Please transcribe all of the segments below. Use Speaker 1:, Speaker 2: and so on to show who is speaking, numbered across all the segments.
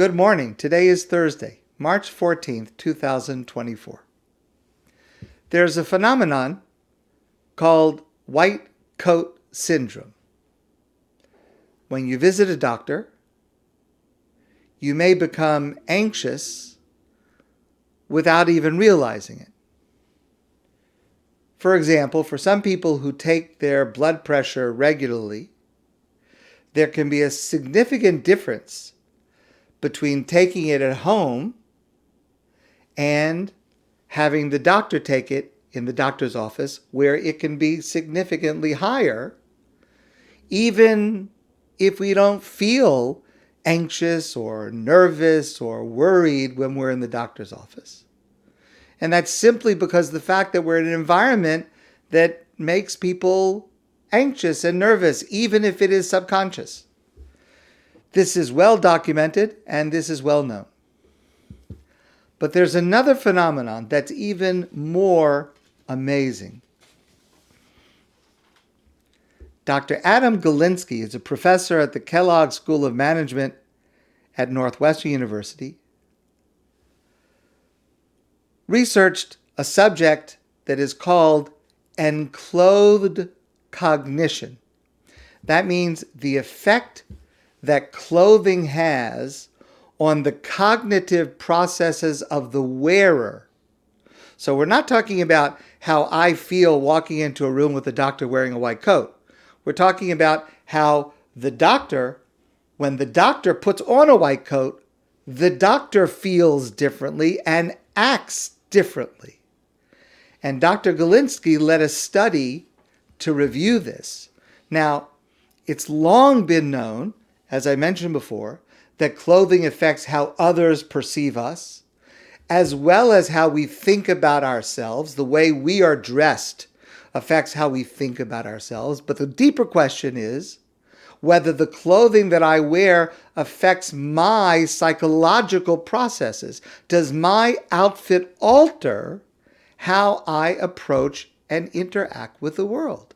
Speaker 1: Good morning. Today is Thursday, March 14th, 2024. There's a phenomenon called white coat syndrome. When you visit a doctor, you may become anxious without even realizing it. For example, for some people who take their blood pressure regularly, there can be a significant difference between taking it at home and having the doctor take it in the doctor's office, where it can be significantly higher, even if we don't feel anxious or nervous or worried when we're in the doctor's office. And that's simply because of the fact that we're in an environment that makes people anxious and nervous, even if it is subconscious. This is well documented and this is well known. But there's another phenomenon that's even more amazing. Dr. Adam Galinsky is a professor at the Kellogg School of Management at Northwestern University. Researched a subject that is called Enclothed Cognition. That means the effect that clothing has on the cognitive processes of the wearer. So we're not talking about how I feel walking into a room with a doctor wearing a white coat. We're talking about how the doctor, when the doctor puts on a white coat, the doctor feels differently and acts differently. And Dr. Galinsky led a study to review this. Now, it's long been known, as I mentioned before, that clothing affects how others perceive us, as well as how we think about ourselves. The way we are dressed affects how we think about ourselves. But the deeper question is whether the clothing that I wear affects my psychological processes. Does my outfit alter how I approach and interact with the world?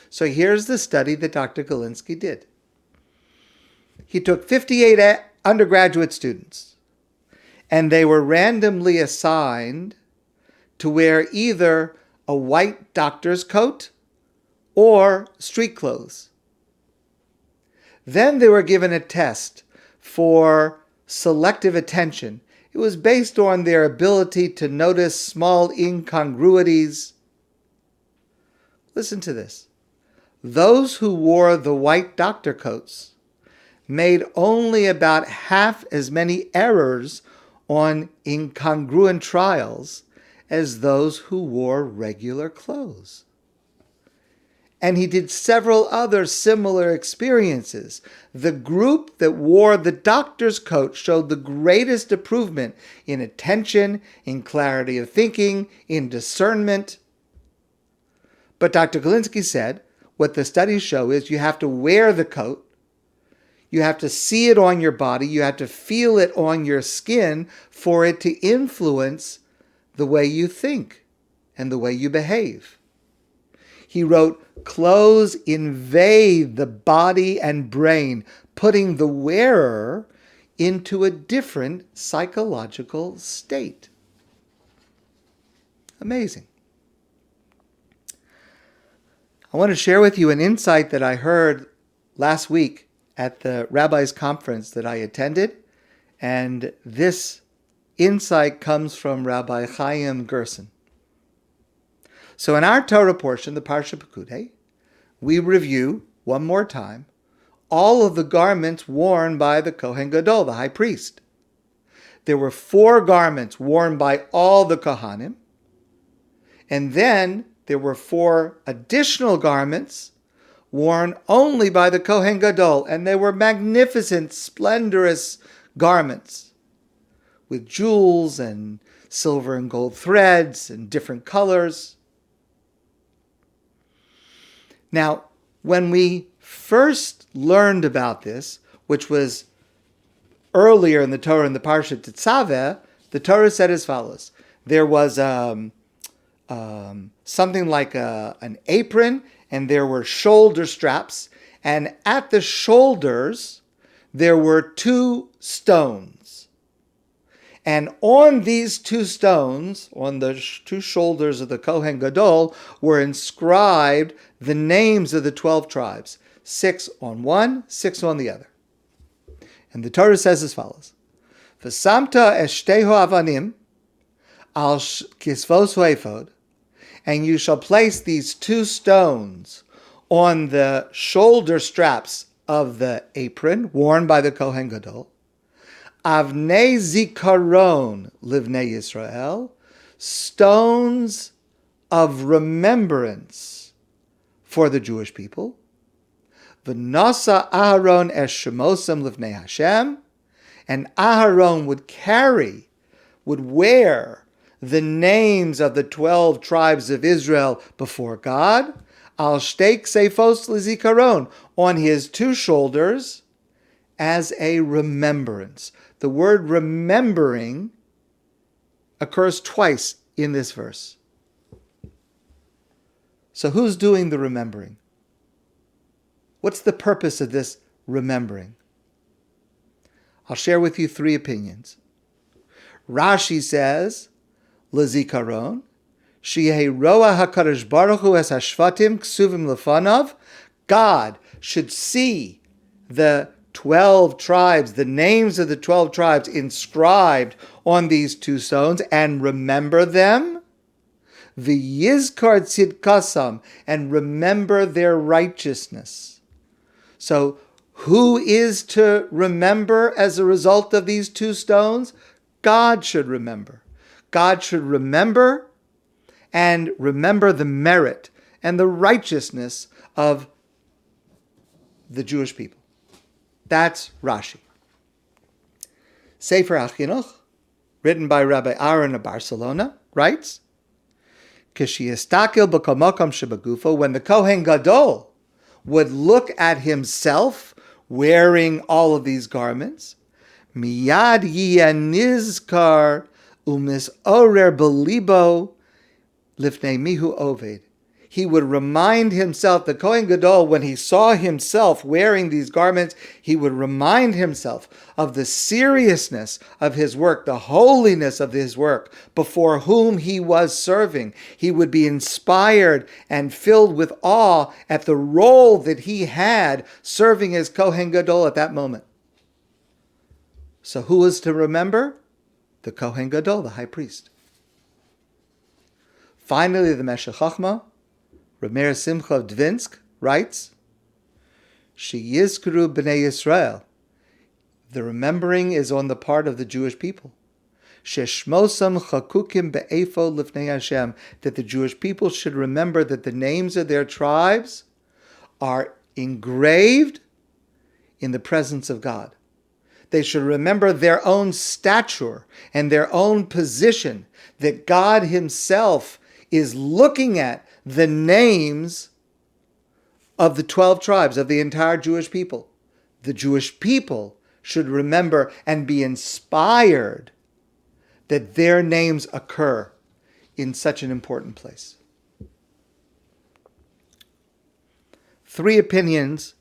Speaker 1: So here's the study that Dr. Galinsky did. He took 58 undergraduate students, and they were randomly assigned to wear either a white doctor's coat or street clothes. Then they were given a test for selective attention. It was based on their ability to notice small incongruities. Listen to this. Those who wore the white doctor coats made only about half as many errors on incongruent trials as those who wore regular clothes. And he did several other similar experiences. The group that wore the doctor's coat showed the greatest improvement in attention, in clarity of thinking, in discernment. But Dr. Galinsky said, what the studies show is you have to wear the coat, you have to see it on your body, you have to feel it on your skin for it to influence the way you think and the way you behave. He wrote, clothes invade the body and brain, putting the wearer into a different psychological state. Amazing. I want to share with you an insight that I heard last week at the Rabbis' Conference that I attended, and this insight comes from Rabbi Chaim Gerson. So in our Torah portion, the Parsha Pekudei, we review one more time all of the garments worn by the Kohein Gadol, the high priest. There were 4 garments worn by all the Kohanim, and then there were 4 additional garments worn only by the Kohein Gadol, and they were magnificent, splendorous garments with jewels and silver and gold threads and different colors. Now, when we first learned about this, which was earlier in the Torah in the Parsha Tetzaveh, the Torah said as follows. There was something like an apron, and there were shoulder straps, and at the shoulders there were two stones. And on these two stones, on the two shoulders of the Kohein Gadol, were inscribed the names of the 12 tribes. 6 on one, 6 on the other. And the Torah says as follows. V'samta eshteho avanim al kisvos ha'ephod, and you shall place these two stones on the shoulder straps of the apron worn by the Kohen Gadol. Avnei zikaron livnei Yisrael, stones of remembrance for the Jewish people. V'nasa Aharon es shemosam livnei Hashem, and Aharon would wear the names of the 12 tribes of Israel before God, al shteik seifos lizikaron, on his two shoulders, as a remembrance. The word remembering occurs twice in this verse. So who's doing the remembering? What's the purpose of this remembering? I'll share with you 3 opinions. Rashi says, L'zikaron, Sheyeh roa HaKadosh Baruch Hu es hashvatim ksuvim lefanav, God should see the 12 tribes, the names of the 12 tribes inscribed on these two stones and remember them. V'yizkar tzidkasam, and remember their righteousness. So who is to remember as a result of these two stones? God should remember. God should remember and remember the merit and the righteousness of the Jewish people. That's Rashi. Sefer HaChinuch, written by Rabbi Aaron of Barcelona, writes, Kishiyastakel b'kol makom shebagufo, when the Kohen Gadol would look at himself wearing all of these garments, miyad yiyeh nizkar umisorer belibo lifnei mihu oved. He would remind himself, the Kohen Gadol, when he saw himself wearing these garments, he would remind himself of the seriousness of his work, the holiness of his work, before whom he was serving. He would be inspired and filled with awe at the role that he had serving as Kohen Gadol at that moment. So who is to remember? The Kohen Gadol, the high priest. Finally, the Meshech Chochmah, Rameir Simcha of Dvinsk, writes, Sheyizkru b'nei Yisrael. The remembering is on the part of the Jewish people. Sheshmosam chakukim be'efo lifnei Hashem. That the Jewish people should remember that the names of their tribes are engraved in the presence of God. They should remember their own stature and their own position, that God himself is looking at the names of the 12 tribes, of the entire Jewish people. The Jewish people should remember and be inspired that their names occur in such an important place. 3 opinions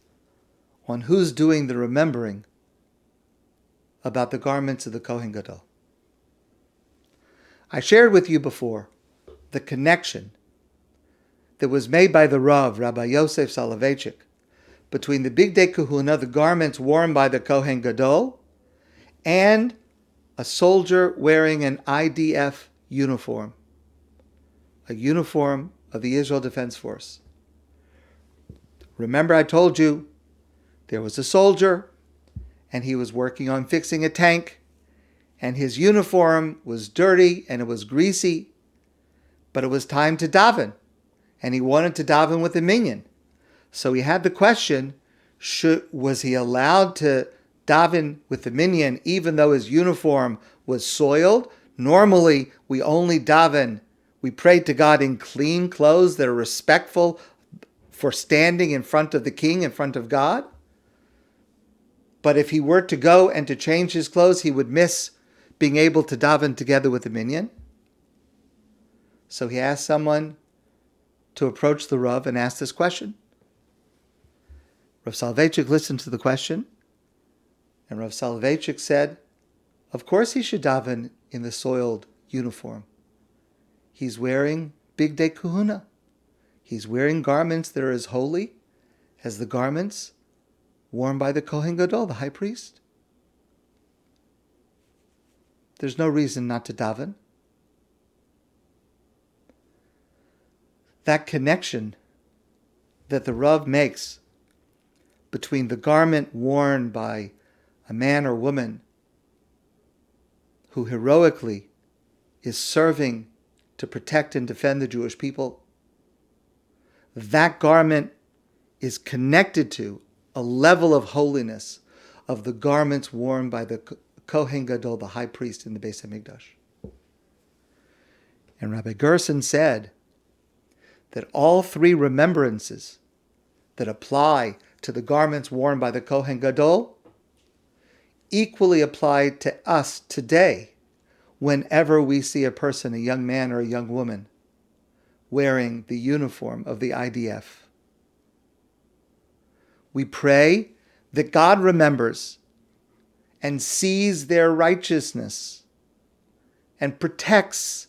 Speaker 1: on who's doing the remembering about the garments of the Kohen Gadol. I shared with you before the connection that was made by the Rav, Rabbi Yosef Soloveitchik, between the Bigdei Kahuna, the garments worn by the Kohen Gadol, and a soldier wearing an IDF uniform, a uniform of the Israel Defense Force. Remember I told you there was a soldier, and he was working on fixing a tank, and his uniform was dirty and it was greasy, but it was time to daven, and he wanted to daven with a minyan. So he had the question, was he allowed to daven with the minyan even though his uniform was soiled? Normally, we only daven, we pray to God in clean clothes that are respectful for standing in front of the king, in front of God. But if he were to go and to change his clothes, he would miss being able to daven together with the minyan. So he asked someone to approach the Rav and ask this question. Rav Soloveitchik listened to the question, And Rav Soloveitchik said, of course he should daven in the soiled uniform. He's wearing Bigdei Kahuna. He's wearing garments that are as holy as the garments worn by the Kohein Gadol, the high priest. There's no reason not to daven. That connection that the Rav makes between the garment worn by a man or woman who heroically is serving to protect and defend the Jewish people, that garment is connected to a level of holiness of the garments worn by the Kohein Gadol, the high priest in the Beis HaMikdash. And Rabbi Gerson said that all three remembrances that apply to the garments worn by the Kohein Gadol equally apply to us today whenever we see a person, a young man or a young woman, wearing the uniform of the IDF. We pray that God remembers and sees their righteousness and protects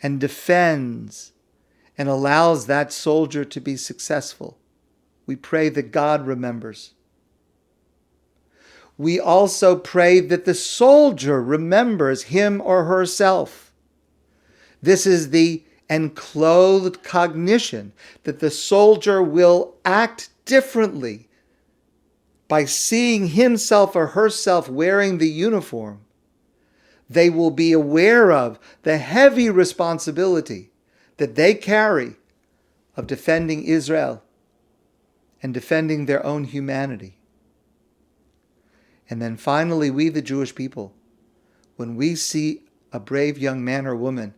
Speaker 1: and defends and allows that soldier to be successful. We pray that God remembers. We also pray that the soldier remembers him or herself. This is the enclothed cognition, that the soldier will act differently by seeing himself or herself wearing the uniform. They will be aware of the heavy responsibility that they carry of defending Israel and defending their own humanity. And then finally, we, the Jewish people, when we see a brave young man or woman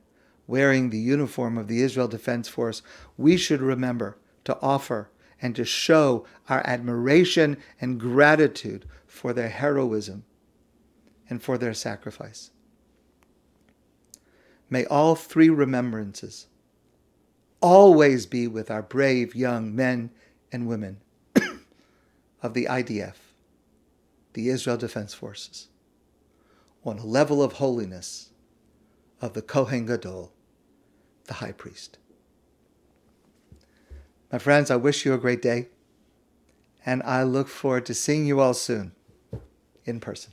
Speaker 1: wearing the uniform of the Israel Defense Force, we should remember to offer and to show our admiration and gratitude for their heroism and for their sacrifice. May all three remembrances always be with our brave young men and women of the IDF, the Israel Defense Forces, on a level of holiness of the Kohen Gadol, the high priest. My friends, I wish you a great day, and I look forward to seeing you all soon in person.